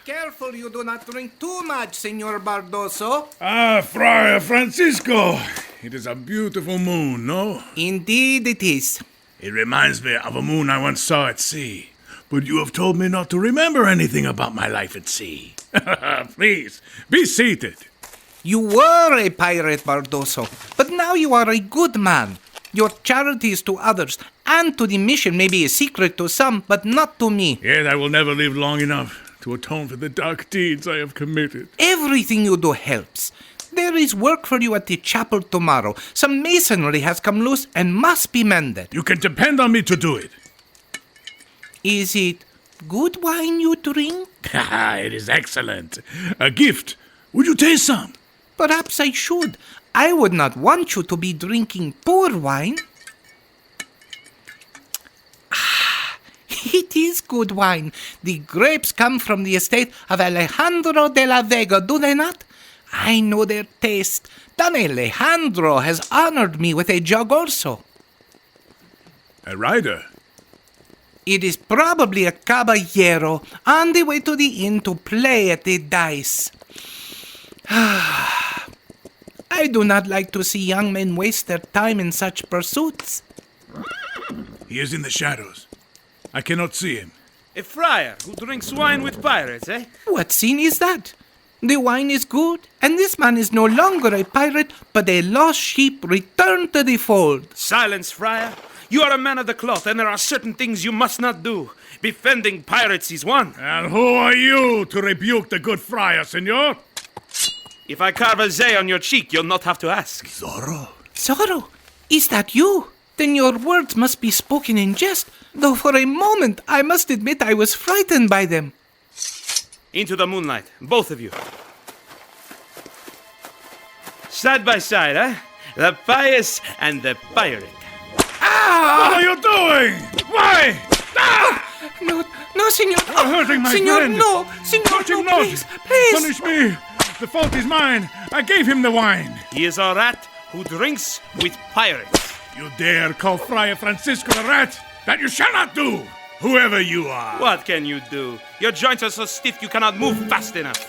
careful you do not drink too much, Senor Bardoso. Ah, Friar Francisco. It is a beautiful moon, no? Indeed it is. It reminds me of a moon I once saw at sea. But you have told me not to remember anything about my life at sea. Please, be seated. You were a pirate, Bardoso, but now you are a good man. Your charities to others and to the mission may be a secret to some, but not to me. Yet I will never live long enough to atone for the dark deeds I have committed. Everything you do helps. There is work for you at the chapel tomorrow. Some masonry has come loose and must be mended. You can depend on me to do it. Is it good wine you drink? It is excellent. A gift. Would you taste some? Perhaps I should. I would not want you to be drinking poor wine. It is good wine. The grapes come from the estate of Alejandro de la Vega, do they not? I know their taste. Don Alejandro has honored me with a jug also. A rider? It is probably a caballero on the way to the inn to play at the dice. I do not like to see young men waste their time in such pursuits. He is in the shadows. I cannot see him. A friar who drinks wine with pirates, eh? What scene is that? The wine is good, and this man is no longer a pirate, but a lost sheep returned to the fold. Silence, friar. You are a man of the cloth, and there are certain things you must not do. Befriending pirates is one. And who are you to rebuke the good friar, senor? If I carve a Z on your cheek, you'll not have to ask. Zorro? Zorro, is that you? Then your words must be spoken in jest, though for a moment I must admit I was frightened by them. Into the moonlight, both of you. Side by side, eh? The pious and the pirate. What are you doing? Why? No, senor. You're hurting my senor, friend. no. Senor, Touch him no, not. please, please. Punish me. The fault is mine. I gave him the wine. He is a rat who drinks with pirates. You dare call Friar Francisco a rat? That you shall not do, whoever you are. What can you do? Your joints are so stiff you cannot move fast enough.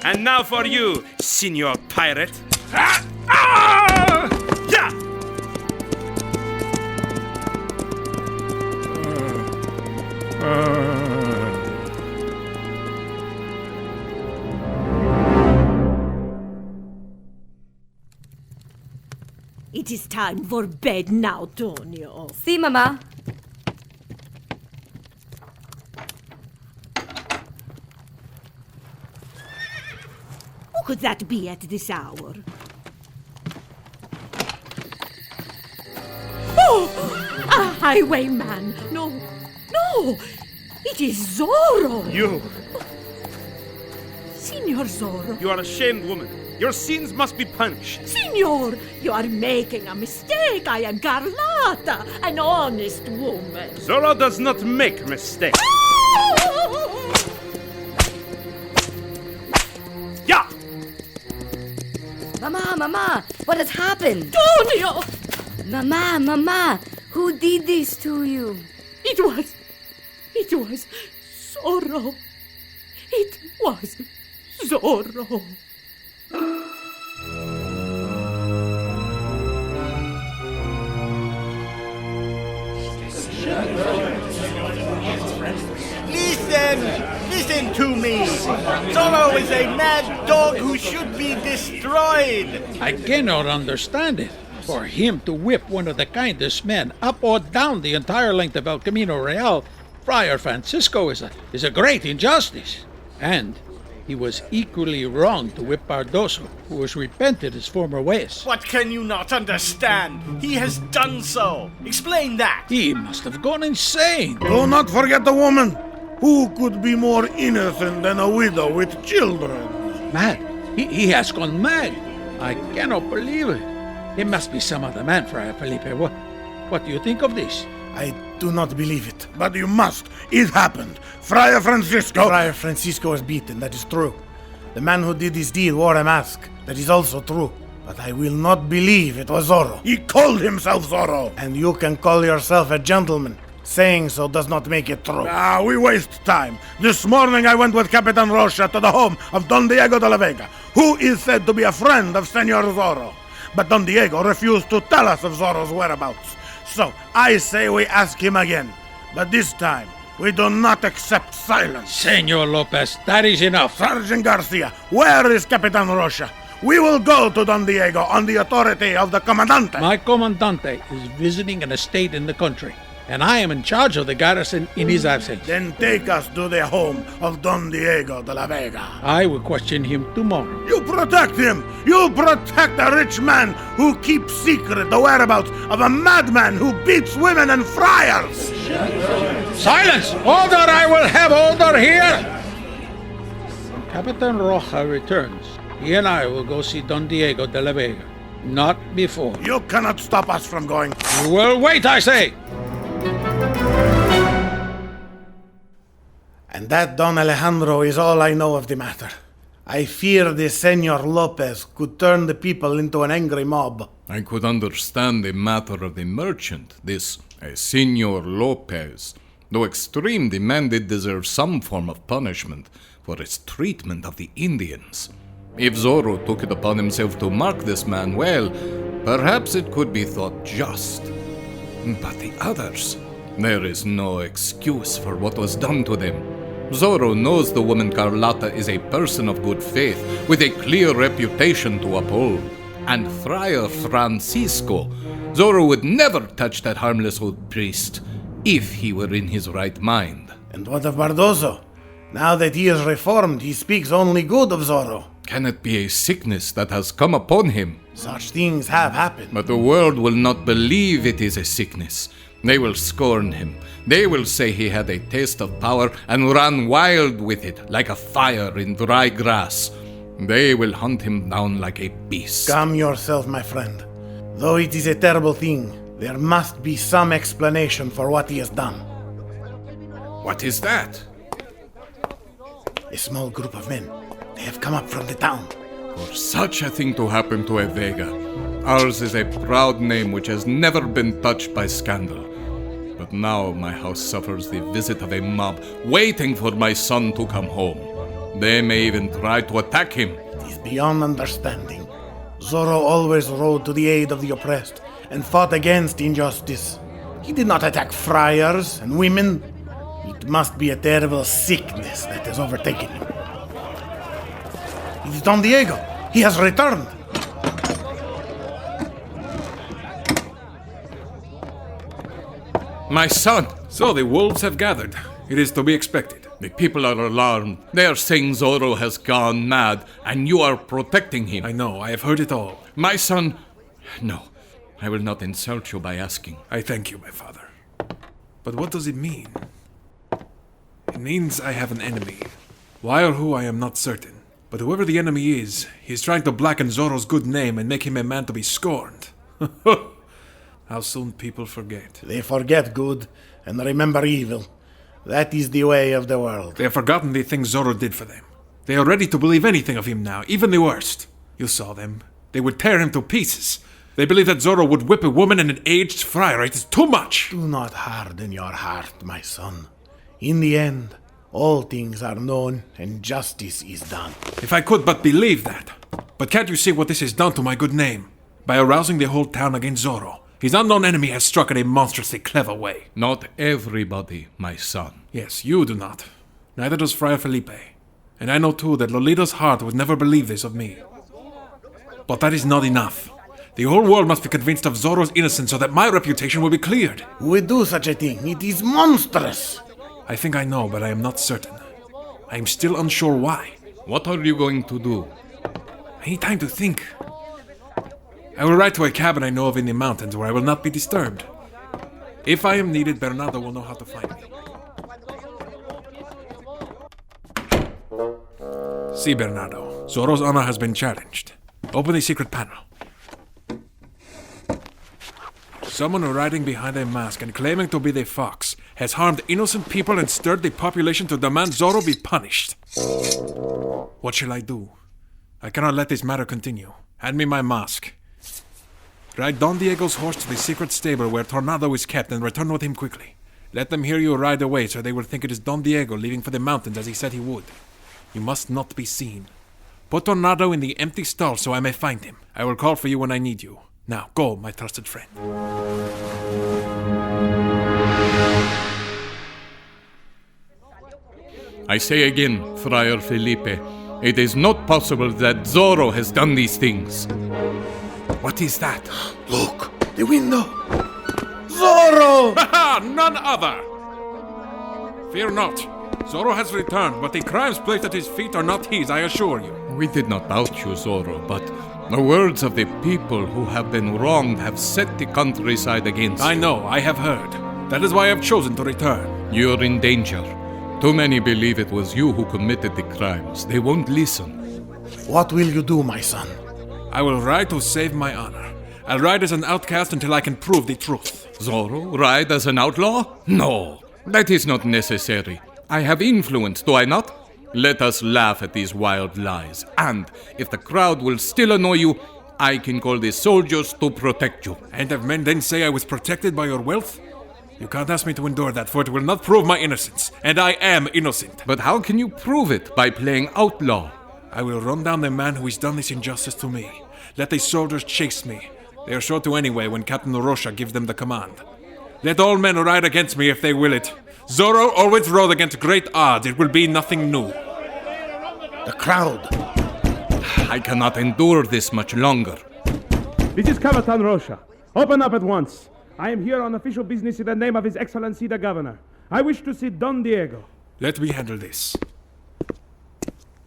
And now for you, Senor Pirate. Ah! Ah! Yeah! It is time for bed now, Tonio. See, Mama. Who could that be at this hour? Oh! A highwayman! No! It is Zorro! You! Signor Zorro! You are a shamed woman. Your sins must be punished. Signor! You are making a mistake. I am Carlotta, an honest woman. Zorro does not make mistakes. Yeah! Mama, what has happened? Tonio! Mama, who did this to you? It was Zorro. It was Zorro. Listen to me. Zorro is a mad dog who should be destroyed. I cannot understand it. For him to whip one of the kindest men up or down the entire length of El Camino Real, Friar Francisco is a great injustice. And he was equally wrong to whip Bardoso, who has repented his former ways. What can you not understand? He has done so. Explain that. He must have gone insane. Do not forget the woman. Who could be more innocent than a widow with children? Mad. He has gone mad. I cannot believe it. It must be some other man, Friar Felipe. What do you think of this? I do not believe it. But you must. It happened. Friar Francisco. Friar Francisco was beaten, that is true. The man who did this deed wore a mask, that is also true. But I will not believe it was Zorro. He called himself Zorro. And you can call yourself a gentleman, Saying so does not make it true. Ah, we waste time. This morning I went with Capitan Rocha to the home of Don Diego de la Vega, who is said to be a friend of Senor Zorro. But Don Diego refused to tell us of Zorro's whereabouts. So I say we ask him again. But this time, we do not accept silence. Senor Lopez, that is enough. Sergeant Garcia, where is Capitan Rocha? We will go to Don Diego on the authority of the Comandante. My comandante is visiting an estate in the country, and I am in charge of the garrison in his absence. Then take us to the home of Don Diego de la Vega. I will question him tomorrow. You protect him! You protect a rich man who keeps secret the whereabouts of a madman who beats women and friars! Silence! Order! I will have order here! When Capitan Roja returns, he and I will go see Don Diego de la Vega. Not before. You cannot stop us from going. You will wait, I say! And that, Don Alejandro, is all I know of the matter. I fear the Senor Lopez could turn the people into an angry mob. I could understand the matter of the merchant, this Senor Lopez. Though extreme, the man did deserve some form of punishment for his treatment of the Indians. If Zorro took it upon himself to mark this man well, perhaps it could be thought just. But the others, there is no excuse for what was done to them. Zorro knows the woman Carlotta is a person of good faith, with a clear reputation to uphold. And Friar Francisco, Zorro would never touch that harmless old priest, if he were in his right mind. And what of Bardozo? Now that he is reformed, he speaks only good of Zorro. Can it be a sickness that has come upon him? Such things have happened. But the world will not believe it is a sickness. They will scorn him. They will say he had a taste of power and ran wild with it, like a fire in dry grass. They will hunt him down like a beast. Calm yourself, my friend. Though it is a terrible thing, there must be some explanation for what he has done. What is that? A small group of men. They have come up from the town. For such a thing to happen to a Vega, ours is a proud name which has never been touched by scandal. But now my house suffers the visit of a mob waiting for my son to come home. They may even try to attack him. It is beyond understanding. Zorro always rode to the aid of the oppressed and fought against injustice. He did not attack friars and women. It must be a terrible sickness that has overtaken him. It is Don Diego. He has returned. My son! So the wolves have gathered. It is to be expected. The people are alarmed. They are saying Zorro has gone mad, and you are protecting him. I know, I have heard it all. My son... No, I will not insult you by asking. I thank you, my father. But what does it mean? It means I have an enemy. Why or who, I am not certain. But whoever the enemy is, he is trying to blacken Zorro's good name and make him a man to be scorned. How soon people forget. They forget good and remember evil. That is the way of the world. They have forgotten the things Zorro did for them. They are ready to believe anything of him now, even the worst. You saw them. They would tear him to pieces. They believe that Zorro would whip a woman and an aged friar. It is too much. Do not harden your heart, my son. In the end, all things are known and justice is done. If I could but believe that. But can't you see what this has done to my good name? By arousing the whole town against Zorro, his unknown enemy has struck in a monstrously clever way. Not everybody, my son. Yes, you do not. Neither does Friar Felipe. And I know too that Lolita's heart would never believe this of me. But that is not enough. The whole world must be convinced of Zorro's innocence so that my reputation will be cleared. Who would do such a thing? It is monstrous. I think I know, but I am not certain. I am still unsure why. What are you going to do? I need time to think. I will write to a cabin I know of in the mountains where I will not be disturbed. If I am needed, Bernardo will know how to find me. See, Bernardo. Zorro's honor has been challenged. Open the secret panel. Someone riding behind a mask and claiming to be the Fox has harmed innocent people and stirred the population to demand Zorro be punished. What shall I do? I cannot let this matter continue. Hand me my mask. Ride Don Diego's horse to the secret stable where Tornado is kept and return with him quickly. Let them hear you ride away so they will think it is Don Diego leaving for the mountains as he said he would. You must not be seen. Put Tornado in the empty stall so I may find him. I will call for you when I need you. Now, go, my trusted friend. I say again, Friar Felipe, it is not possible that Zorro has done these things. What is that? Look, the window. Zorro! Ha! None other! Fear not. Zorro has returned, but the crimes placed at his feet are not his, I assure you. We did not doubt you, Zorro, but the words of the people who have been wronged have set the countryside against I you. know, I have heard. That is why I have chosen to return. You're in danger. Too many believe it was you who committed the crimes. They won't listen. What will you do, my son? I will ride to save my honor. I'll ride as an outcast until I can prove the truth. Zorro, ride as an outlaw? No, that is not necessary. I have influence, do I not? Let us laugh at these wild lies. And if the crowd will still annoy you, I can call the soldiers to protect you. And if men then say I was protected by your wealth? You can't ask me to endure that, for it will not prove my innocence. And I am innocent. But how can you prove it? By playing outlaw? I will run down the man who has done this injustice to me. Let the soldiers chase me. They are sure to anyway when Captain Rocha gives them the command. Let all men ride against me if they will it. Zorro always rode against great odds. It will be nothing new. The crowd. I cannot endure this much longer. This is Capitan Rocha. Open up at once. I am here on official business in the name of His Excellency the Governor. I wish to see Don Diego. Let me handle this.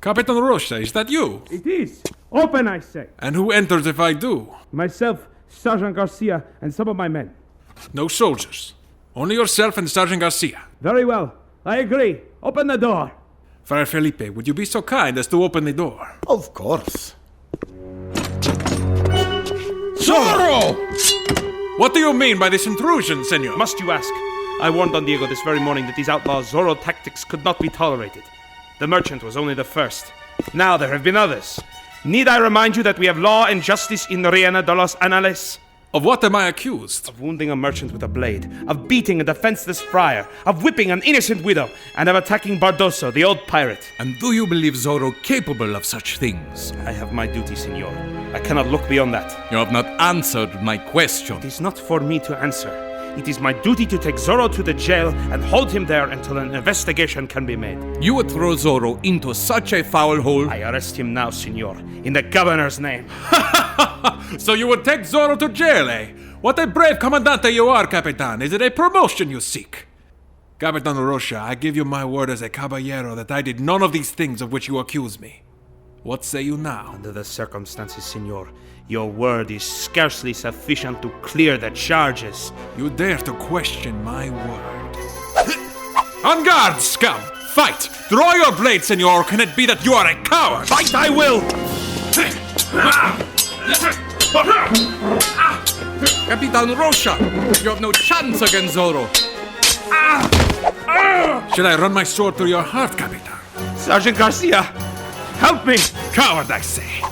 Capitan Rocha, is that you? It is. Open, I say. And who enters if I do? Myself, Sergeant Garcia, and some of my men. No soldiers. Only yourself and Sergeant Garcia. Very well. I agree. Open the door. Friar Felipe, would you be so kind as to open the door? Of course. Zorro! What do you mean by this intrusion, senor? Must you ask? I warned Don Diego this very morning that these outlaw Zorro tactics could not be tolerated. The merchant was only the first. Now there have been others. Need I remind you that we have law and justice in Reina de los Anales? Of what am I accused? Of wounding a merchant with a blade, of beating a defenseless friar, of whipping an innocent widow, and of attacking Bardoso, the old pirate. And do you believe Zorro capable of such things? I have my duty, senor. I cannot look beyond that. You have not answered my question. It is not for me to answer. It is my duty to take Zorro to the jail and hold him there until an investigation can be made. You would throw Zorro into such a foul hole? I arrest him now, senor, in the governor's name. So you would take Zorro to jail, eh? What a brave comandante you are, Capitan. Is it a promotion you seek? Capitan Rocha, I give you my word as a caballero that I did none of these things of which you accuse me. What say you now? Under the circumstances, senor, your word is scarcely sufficient to clear the charges. You dare to question my word. On guard, scum! Fight! Draw your blade, senor, or can it be that you are a coward? Fight I will! Capitan Rocha, you have no chance against Zorro. Should I run my sword through your heart, Capitan? Sergeant Garcia, help me! Coward, I say.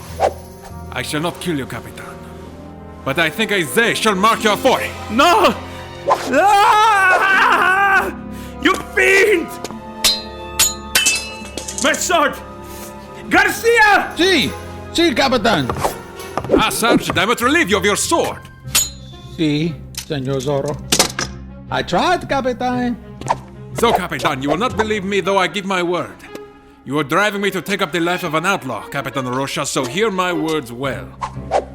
I shall not kill you, Capitan. But I think a Z shall mark your forehead. No! Ah! You fiend! My sword! Garcia! Si, Capitan. Ah, Sergeant, I must relieve you of your sword. Si, Senor Zorro. I tried, Capitan. So, Capitan, you will not believe me, though I give my word. You are driving me to take up the life of an outlaw, Capitan Rocha, so hear my words well.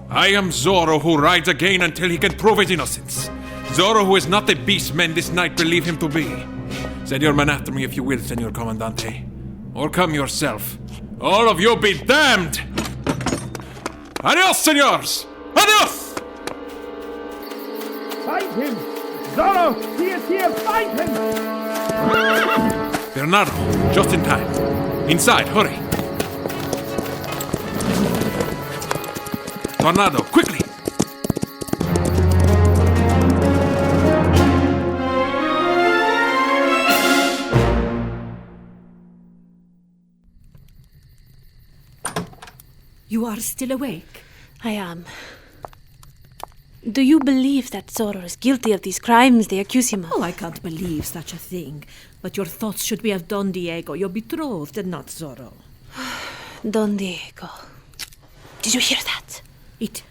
I am Zorro, who rides again until he can prove his innocence. Zorro, who is not the beast men this night believe him to be. Send your men after me if you will, Senor Comandante. Or come yourself. All of you be damned! Adios, senors! Adios! Fight him! Zorro, he is here! Fight him! Bernardo, just in time. Inside, hurry. Tornado, quickly! You are still awake? I am. Do you believe that Zorro is guilty of these crimes they accuse him of? Oh, I can't believe such a thing. But your thoughts should be of Don Diego, your betrothed, and not Zorro. Don Diego. Did you hear that? It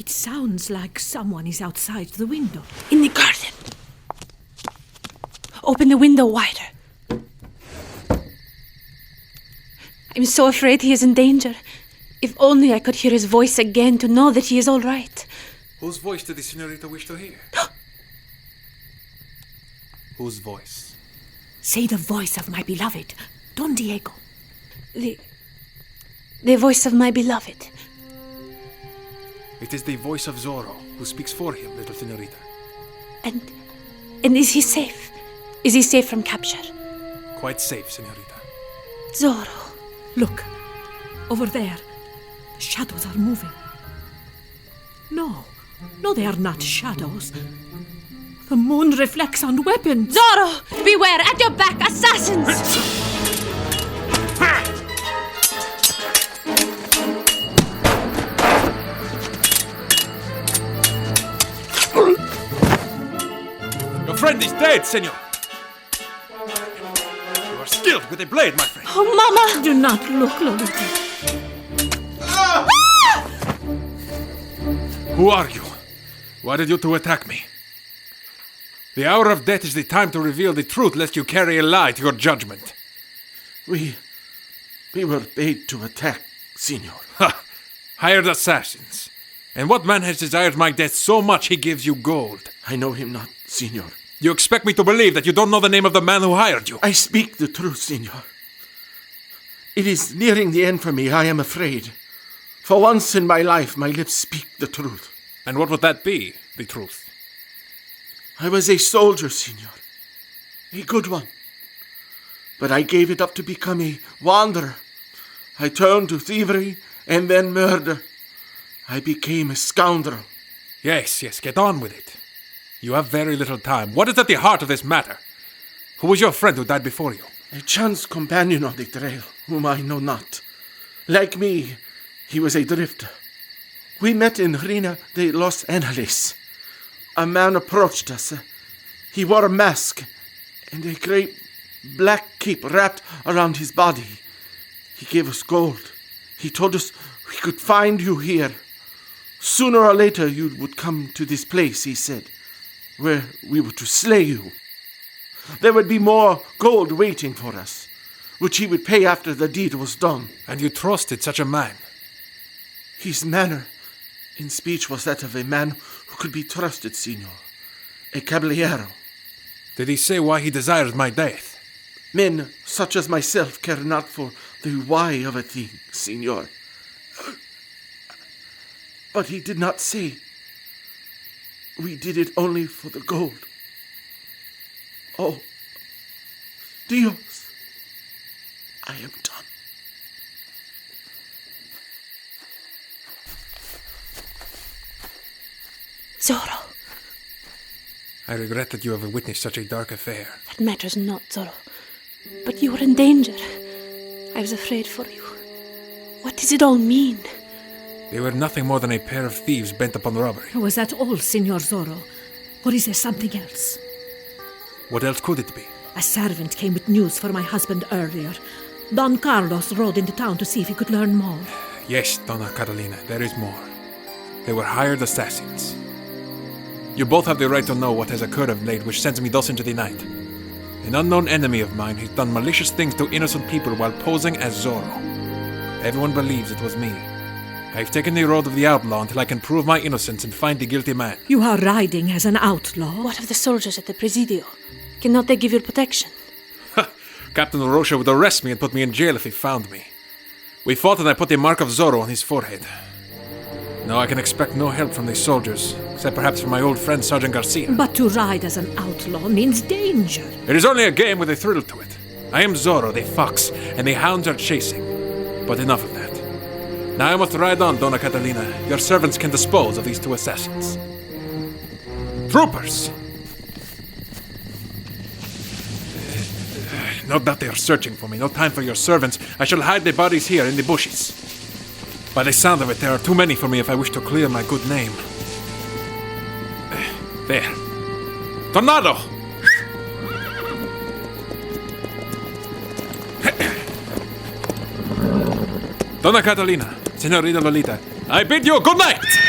sounds like someone is outside the window. In the garden. Open the window wider. I'm so afraid he is in danger. If only I could hear his voice again to know that he is all right. Whose voice did the senorita wish to hear? Whose voice? Say the voice of my beloved, Don Diego. The voice of my beloved. It is the voice of Zorro who speaks for him, little senorita. And is he safe? Is he safe from capture? Quite safe, senorita. Zorro. Look, over there. The shadows are moving. No, they are not shadows. The moon reflects on weapons. Zorro! Beware! At your back, assassins! Your friend is dead, senor! You are skilled with a blade, my friend. Oh, Mama! Do not look, Lolita. Who are you? Why did you two attack me? The hour of death is the time to reveal the truth, lest you carry a lie to your judgment. We were paid to attack, senor. Ha! Hired assassins. And what man has desired my death so much he gives you gold? I know him not, senor. You expect me to believe that you don't know the name of the man who hired you? I speak the truth, senor. It is nearing the end for me, I am afraid. For once in my life, my lips speak the truth. And what would that be, the truth? I was a soldier, senor. A good one. But I gave it up to become a wanderer. I turned to thievery and then murder. I became a scoundrel. Yes, get on with it. You have very little time. What is at the heart of this matter? Who was your friend who died before you? A chance companion on the trail, whom I know not. Like me, he was a drifter. We met in Reina de los Angeles. A man approached us. He wore a mask and a great black cape wrapped around his body. He gave us gold. He told us we could find you here. Sooner or later you would come to this place, he said, where we were to slay you. There would be more gold waiting for us, which he would pay after the deed was done. And you trusted such a man? His manner in speech was that of a man who could be trusted, senor. A caballero. Did he say why he desired my death? Men such as myself care not for the why of a thing, senor. But he did not say. We did it only for the gold. Oh, Dios, I am done. Zorro. I regret that you have witnessed such a dark affair. That matters not, Zorro. But you were in danger. I was afraid for you. What does it all mean? They were nothing more than a pair of thieves bent upon robbery. Was that all, Signor Zorro? Or is there something else? What else could it be? A servant came with news for my husband earlier. Don Carlos rode into town to see if he could learn more. Yes, Donna Catalina, there is more. They were hired assassins. You both have the right to know what has occurred of late, which sends me thus into the night. An unknown enemy of mine has done malicious things to innocent people while posing as Zorro. Everyone believes it was me. I have taken the road of the outlaw until I can prove my innocence and find the guilty man. You are riding as an outlaw? What of the soldiers at the Presidio? Cannot they give you protection? Captain Rocha would arrest me and put me in jail if he found me. We fought and I put the mark of Zorro on his forehead. Now I can expect no help from the soldiers, except perhaps from my old friend Sergeant Garcia. But to ride as an outlaw means danger. It is only a game with a thrill to it. I am Zorro, the fox, and the hounds are chasing. But enough of that. Now I must ride on, Donna Catalina. Your servants can dispose of these two assassins. Troopers! No doubt they are searching for me. No time for your servants. I shall hide the bodies here in the bushes. By the sound of it, there are too many for me if I wish to clear my good name. There. Tornado! Donna Catalina, Senorita Lolita, I bid you good night!